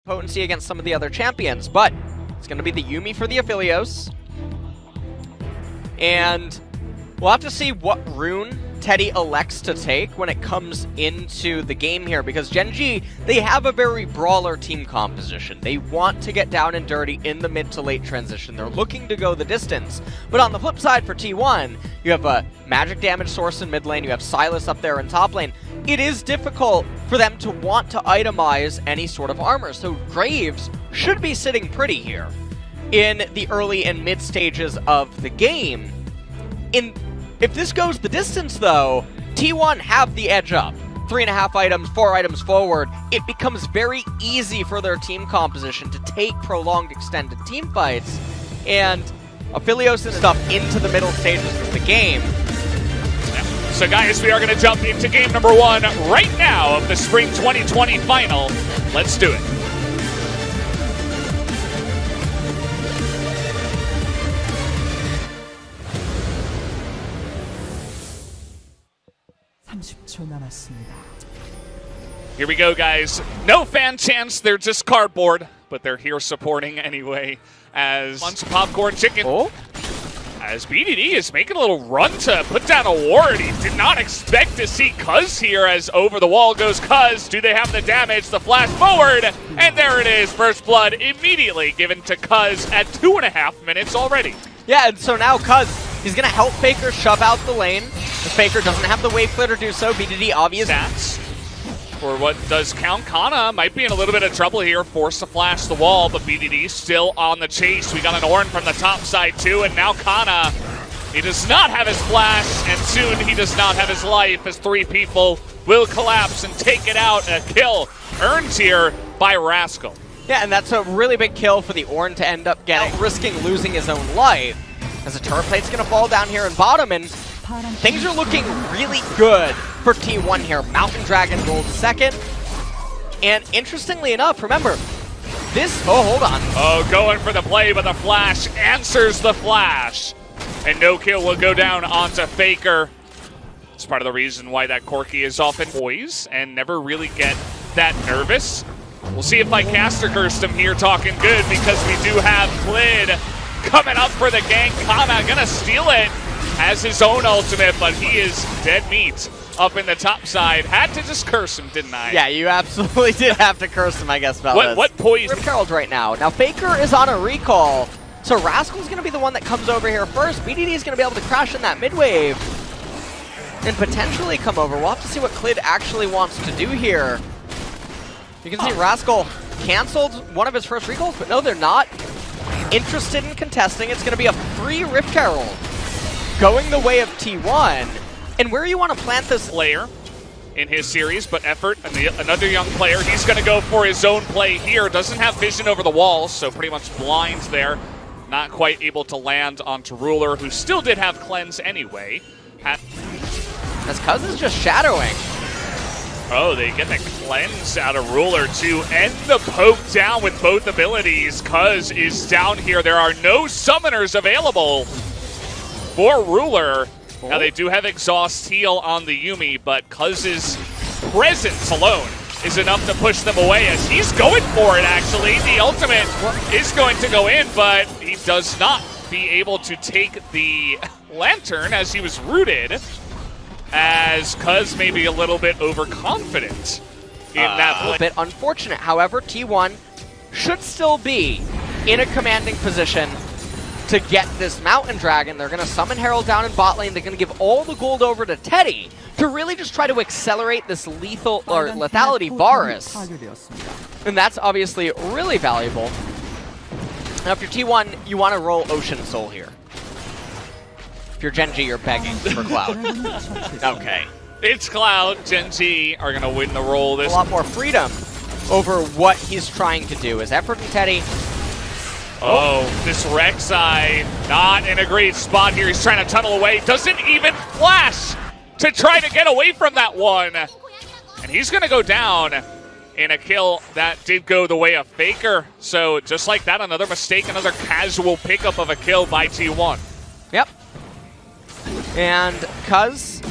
Potency against some of the other champions, but it's going to be the Yuumi for the Aphelios. And we'll have to see what rune Teddy elects to take when it comes into the game here, because Gen G, they have a very brawler team composition. They want to get down and dirty in the mid to late transition. They're looking to go the distance. But on the flip side for T1, you have a magic damage source in mid lane, you have Sylas up there in top lane. It is difficult for them to want to itemize any sort of armor, so Graves should be sitting pretty here in the early and mid stages of the game. If this goes the distance, though, T1 have the edge up. 3.5 items, 4 items forward. It becomes very easy for their team composition to take prolonged extended team fights, and Aphelios and stuff into the middle stages of the game. So guys, we are going to jump into game number 1 right now of the Spring 2020 final. Let's do it. Here we go, guys. No fan chants, they're just cardboard, but they're here supporting anyway. As Lunch Popcorn Chicken. Oh. As BDD is making a little run to put down a ward. He did not expect to see Cuz here, as over the wall goes Cuz. Do they have the damage? The flash forward, and there it is. First blood immediately given to Cuz at 2.5 minutes already. Yeah, and so now Cuz, he's going to help Faker shove out the lane. The Faker doesn't have the wave clear to do so. BDD obvious. Stats for what does count. Kana might be in a little bit of trouble here, forced to flash the wall, but BDD still on the chase. We got an Ornn from the top side too, and now Kana, he does not have his flash, and soon he does not have his life, as 3 people will collapse and take it out. A kill earned here by Rascal. Yeah, and that's a really big kill for the Ornn to end up getting, risking losing his own life, as the turret plate's going to fall down here in bottom, and things are looking really good for T1 here. Mountain Dragon rolled second. And interestingly enough, remember, this... Oh, hold on. Oh, going for the play, but the flash answers the flash. And no kill will go down onto Faker. It's part of the reason why that Corki is often poised and never really get that nervous. We'll see if Caster Cursed him here talking good, because we do have Klid coming up for the gank. Kana gonna steal it. Has his own ultimate, but he is dead meat up in the top side. Had to just curse him, didn't I? Yeah, you absolutely did have to curse him, I guess, fellas. What poison? Rip Herald right now. Now, Faker is on a recall, so Rascal's going to be the one that comes over here first. BDD is going to be able to crash in that mid-wave and potentially come over. We'll have to see what Klid actually wants to do here. You can see Rascal canceled one of his first recalls, but no, they're not interested in contesting. It's going to be a free Rift Herald going the way of T1. And where you want to plant this player in his series, but Effort, another young player, he's going to go for his own play here. Doesn't have vision over the walls, so pretty much blind there. Not quite able to land onto Ruler, who still did have cleanse anyway. As Cuz is just shadowing. Oh, they get the cleanse out of Ruler to end the poke down with both abilities. Cuz is down here. There are no summoners available for Ruler. Now they do have exhaust heal on the Yuumi, but Cuz's presence alone is enough to push them away, as he's going for it actually. The ultimate is going to go in, but he does not be able to take the lantern as he was rooted, as Cuz may be a little bit overconfident in that play. A bit unfortunate. However, T1 should still be in a commanding position to get this Mountain Dragon. They're going to summon Herald down in bot lane. They're going to give all the gold over to Teddy to really just try to accelerate this lethal or lethality Varus. And that's obviously really valuable. Now, if you're T1, you want to roll Ocean Soul here. If you're Gen G, you're begging for Cloud. Okay. It's Cloud. Gen G are going to win the roll. A lot more freedom over what he's trying to do. As Effort and Teddy... Oh, this Rek'Sai not in a great spot here. He's trying to tunnel away. Doesn't even flash to try to get away from that one. And he's going to go down in a kill that did go the way of Faker. So just like that, another mistake, another casual pickup of a kill by T1. Yep. And Cuz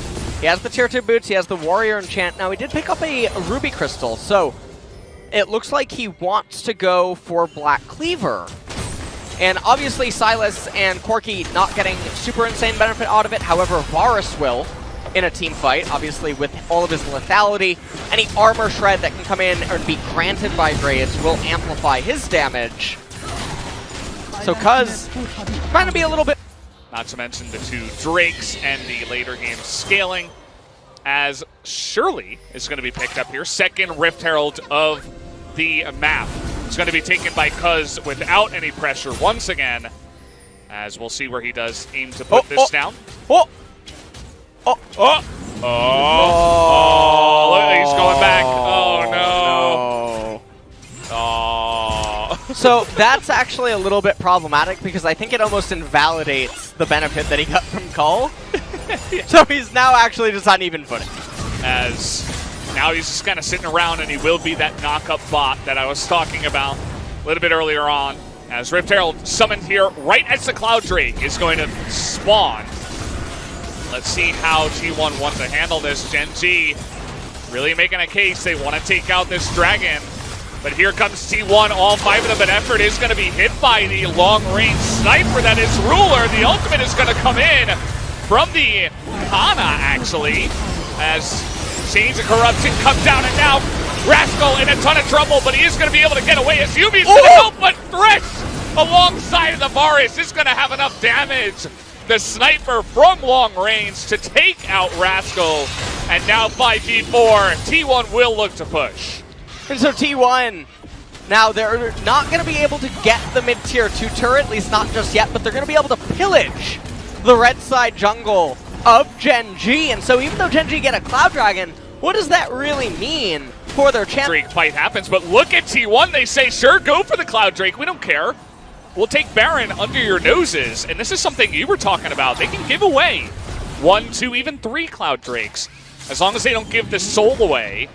He has the tier 2 boots, he has the warrior enchant. Now he did pick up a ruby crystal, so it looks like he wants to go for Black Cleaver. And obviously Silas and Corki not getting super insane benefit out of it. However, Varus will in a team fight, obviously with all of his lethality. Any armor shred that can come in or be granted by Graves will amplify his damage. So Cuz trying to be a little bit... Not to mention the two Drakes and the later game scaling, as Shirley is going to be picked up here. Second Rift Herald of the map. It's going to be taken by Cuz without any pressure once again, as we'll see where he does aim to put this down. Oh! Look, he's going back. Oh, no. Oh. So that's actually a little bit problematic because I think it almost invalidates the benefit that he got from Cull. So he's now actually just on even footing. As now he's just kind of sitting around, and he will be that knock-up bot that I was talking about a little bit earlier on. As Rift Herald summoned here right as the Cloud Drake is going to spawn. Let's see how T1 wants to handle this. Gen G really making a case. They want to take out this dragon. But here comes T1, all 5 of them, but effort is going to be hit by the long-range sniper that is Ruler. The ultimate is going to come in from the Kana, actually, as Chains of Corruption comes down, and now Rascal in a ton of trouble, but he is going to be able to get away as Yumi's going to help, but Thresh alongside of the Varus is going to have enough damage. The sniper from long range to take out Rascal, and now 5v4. T1 will look to push. And so T1, now they're not going to be able to get the mid-tier 2 turret, at least not just yet, but they're going to be able to pillage the red side jungle of Gen G. And so even though Gen G get a Cloud Dragon, what does that really mean for their chance? Drake fight happens, but look at T1. They say, sure, go for the Cloud Drake. We don't care. We'll take Baron under your noses. And this is something you were talking about. They can give away 1, 2, even 3 Cloud Drakes, as long as they don't give the soul away.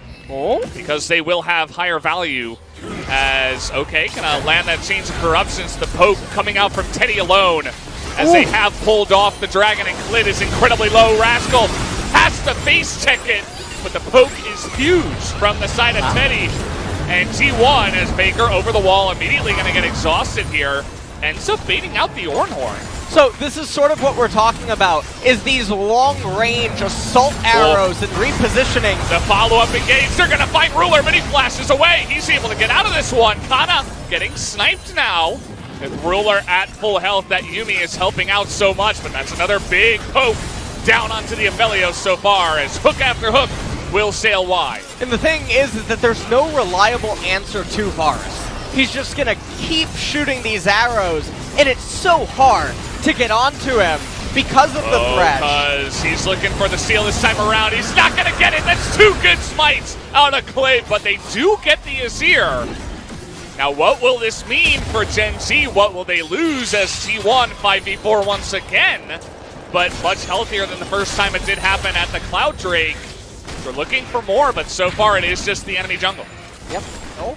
Because they will have higher value. As, okay, gonna land that Chains of Corruptions. The poke coming out from Teddy alone, as they have pulled off the dragon, and Clit is incredibly low. Rascal has to face check it, but the poke is huge from the side of Teddy. And T1, as Baker over the wall, immediately gonna get exhausted here, ends up baiting out the Ornhorn. So this is sort of what we're talking about, is these long-range assault arrows and repositioning. The follow-up engage, they're gonna find Ruler, but he flashes away. He's able to get out of this one. Kana getting sniped now. With Ruler at full health, that Yumi is helping out so much, but that's another big poke down onto the Aphelios so far, as hook after hook will sail wide. And the thing is that there's no reliable answer to Varus. He's just gonna keep shooting these arrows, and it's so hard to get onto him because of the thresh. Because he's looking for the steal this time around. He's not going to get it. That's 2 good smites out of Clay, but they do get the Azir. Now, what will this mean for Gen Z? What will they lose as T1 5v4 once again? But much healthier than the first time it did happen at the Cloud Drake. We're looking for more, but so far it is just the enemy jungle. Yep. Oh,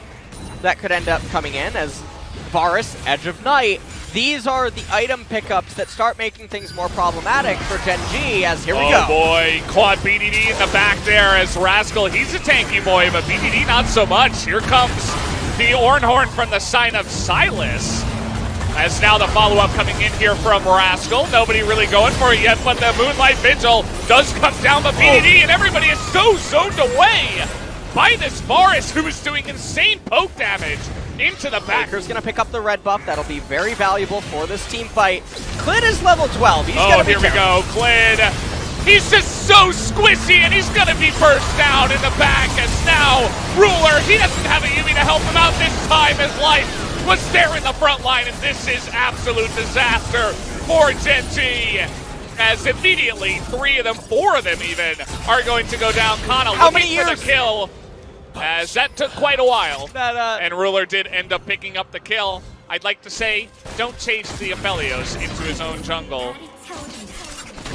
that could end up coming in as Varus, Edge of Night. These are the item pickups that start making things more problematic for Gen G, as here we go. Oh boy, quad BDD in the back there as Rascal, he's a tanky boy, but BDD not so much. Here comes the Ornhorn from the side of Silas. As now the follow-up coming in here from Rascal. Nobody really going for it yet, but the Moonlight Vigil does come down, but BDD and everybody is so zoned away by this Varus, who is doing insane poke damage into the back. Baker's gonna pick up the red buff. That'll be very valuable for this team fight. Clid is level 12. He's gonna be here we go. Clid, he's just so squishy, and he's gonna be burst down in the back. As now Ruler, he doesn't have a Yumi to help him out this time. His life was there in the front line, and this is absolute disaster for Gen G. As immediately 3 of them, 4 of them even, are going to go down. Kana looking for the kill. As that took quite a while, and Ruler did end up picking up the kill. I'd like to say, don't chase the Aphelios into his own jungle.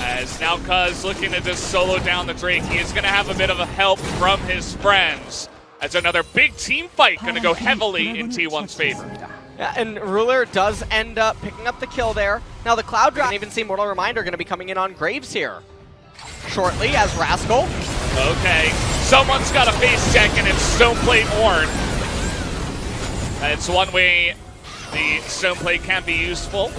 As now Cuz looking to just solo down the Drake, he is going to have a bit of a help from his friends. As another big team fight going to go heavily in T1's favor. Yeah, and Ruler does end up picking up the kill there. Now the Cloud Dragon, even see Mortal Reminder, going to be coming in on Graves here. shortly as Rascal. Okay, someone's got a face check, and it's Stoneplate Ornn. It's one way the Stoneplate can be useful,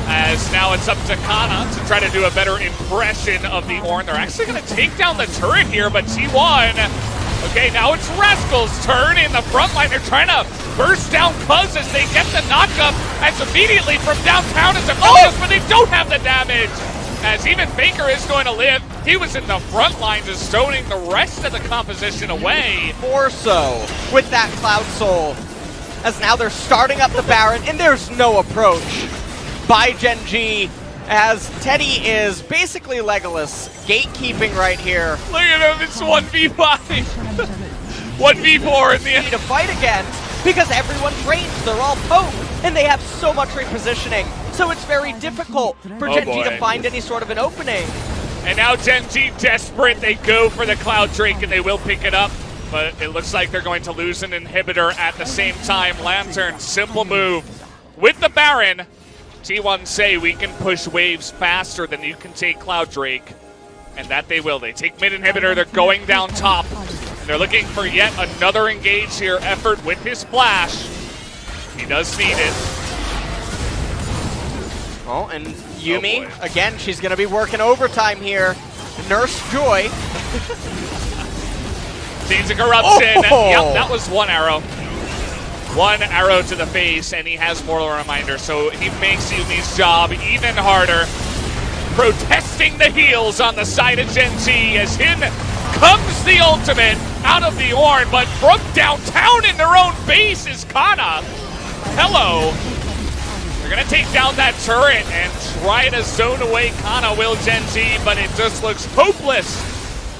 as now it's up to Kana to try to do a better impression of the Ornn. They're actually going to take down the turret here, but T1... Okay, now it's Rascal's turn in the front line. They're trying to burst down Cuz as they get the knockup, as immediately from downtown is a but they don't have the damage. As even Faker is going to live. He was in the front line just stoning the rest of the composition away. More so with that Cloud Soul, as now they're starting up the Baron, and there's no approach by Gen G, as Teddy is basically Legolas, gatekeeping right here. Look at him, it's 1v5. 1v4 in the end. To fight against, because everyone's ranged, they're all poke, and they have so much repositioning. So it's very difficult for Gen G to find any sort of an opening. And now Gen G desperate, they go for the Cloud Drake and they will pick it up. But it looks like they're going to lose an inhibitor at the same time. Lantern, simple move. With the Baron, T1 say we can push waves faster than you can take Cloud Drake. And that they will. They take mid inhibitor, they're going down top. And they're looking for yet another engage here effort with his flash. He does need it. Oh, and Yuumi, again, she's going to be working overtime here. Nurse Joy. Seeds of corruption. Oh! Yep, that was one arrow. One arrow to the face, and he has Moral Reminder, so he makes Yuumi's job even harder. Protesting the heals on the side of Gen G, as in comes the ultimate out of the Ornn, but from downtown in their own base is Kana. Hello. They're going to take down that turret and try to zone away Kana, will Gen G, but it just looks hopeless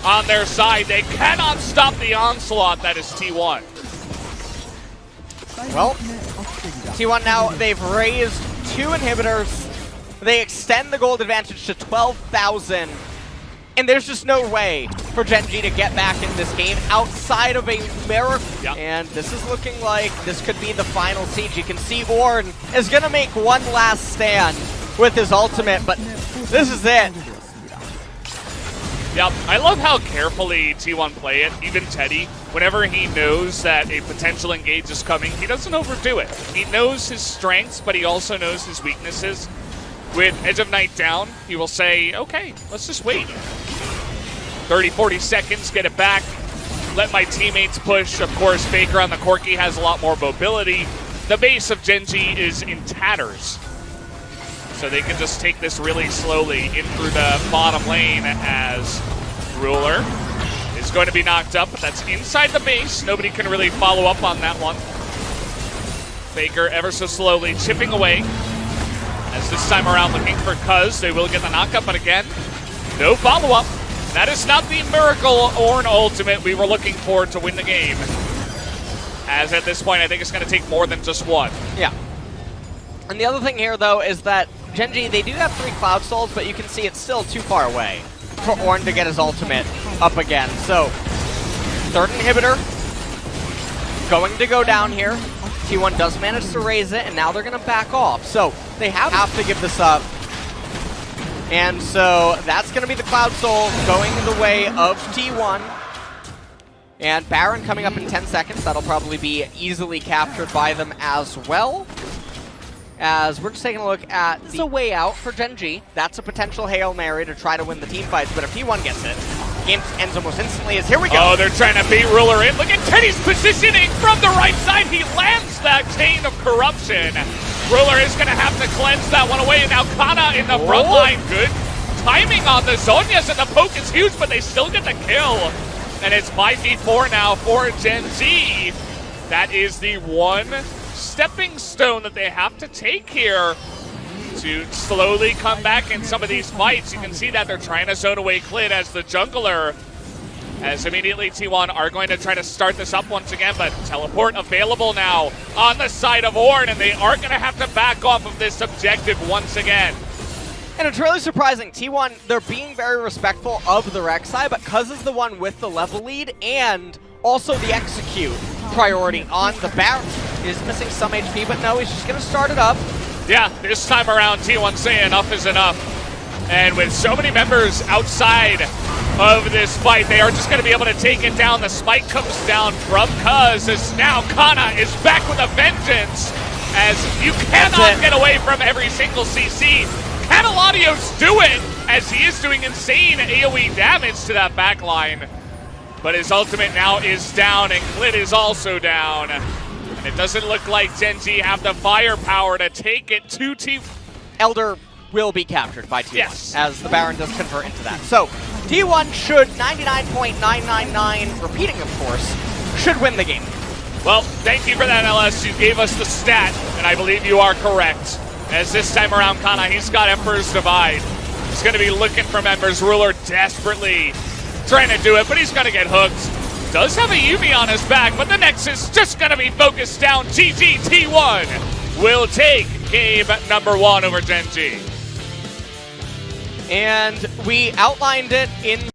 on their side. They cannot stop the onslaught that is T1. Well, T1 now, they've raised 2 inhibitors. They extend the gold advantage to 12,000. And there's just no way for Gen G to get back in this game outside of a miracle. Yep. And this is looking like this could be the final siege. You can see Ornn is going to make one last stand with his ultimate, but this is it. Yep, I love how carefully T1 play it, even Teddy. Whenever he knows that a potential engage is coming, he doesn't overdo it. He knows his strengths, but he also knows his weaknesses. With Edge of Night down, he will say, okay, let's just wait. 30, 40 seconds, get it back. Let my teammates push. Of course, Faker on the Corki has a lot more mobility. The base of Gen G is in tatters. So they can just take this really slowly in through the bottom lane as Ruler is going to be knocked up, but that's inside the base. Nobody can really follow up on that one. Faker ever so slowly chipping away. As this time around looking for Cuz, they will get the knockup, but again, no follow-up. That is not the Miracle Ornn ultimate we were looking for to win the game. As at this point, I think it's going to take more than just one. Yeah. And the other thing here, though, is that Gen G, they do have 3 Cloud Souls, but you can see it's still too far away for Ornn to get his ultimate up again. So, 3rd inhibitor going to go down here. T1 does manage to raise it, and now they're going to back off. So, they have to give this up. And so, that's going to be the Cloud Soul going the way of T1. And Baron coming up in 10 seconds. That'll probably be easily captured by them as well. As we're just taking a look at the way out for Gen G. That's a potential Hail Mary to try to win the team fights, but if T1 gets it, game ends almost instantly. As here we go. Oh, they're trying to beat Ruler in. Look at Teddy's positioning from the right side. He lands that chain of corruption. Ruler is going to have to cleanse that one away, and now Kana in the front line. Good timing on the Zhonya's, and the poke is huge, but they still get the kill. And it's 5v4 now for Gen Z. That is the one stepping stone that they have to take here to slowly come back in some of these fights. You can see that they're trying to zone away Clid as the jungler, as immediately T1 are going to try to start this up once again, but teleport available now on the side of Ornn, and they are going to have to back off of this objective once again. And it's really surprising. T1, they're being very respectful of the Rek'Sai, but Cuz is the one with the level lead and also the execute priority on the Baron. He's missing some HP, but no, he's just going to start it up. Yeah, this time around, T1 saying enough is enough. And with so many members outside of this fight, they are just going to be able to take it down. The spike comes down from Cuz, as now Kana is back with a vengeance, as you cannot get away from every single CC. Cataladio's do it, as he is doing insane AoE damage to that backline. But his ultimate now is down, and Clit is also down. And it doesn't look like Gen G have the firepower to take it to T1. Elder will be captured by T1, Yes. as the Baron does convert into that. So T1 should 99.999, repeating of course, should win the game. Well, thank you for that, LS. You gave us the stat, and I believe you are correct. As this time around, Kana, he's got Emperor's Divide. He's going to be looking for Ember's Ruler desperately, trying to do it, but he's going to get hooked. Does have a Yuumi on his back, but the Nexus just going to be focused down. SKT T1 will take game number 1 over Gen G. And we outlined it in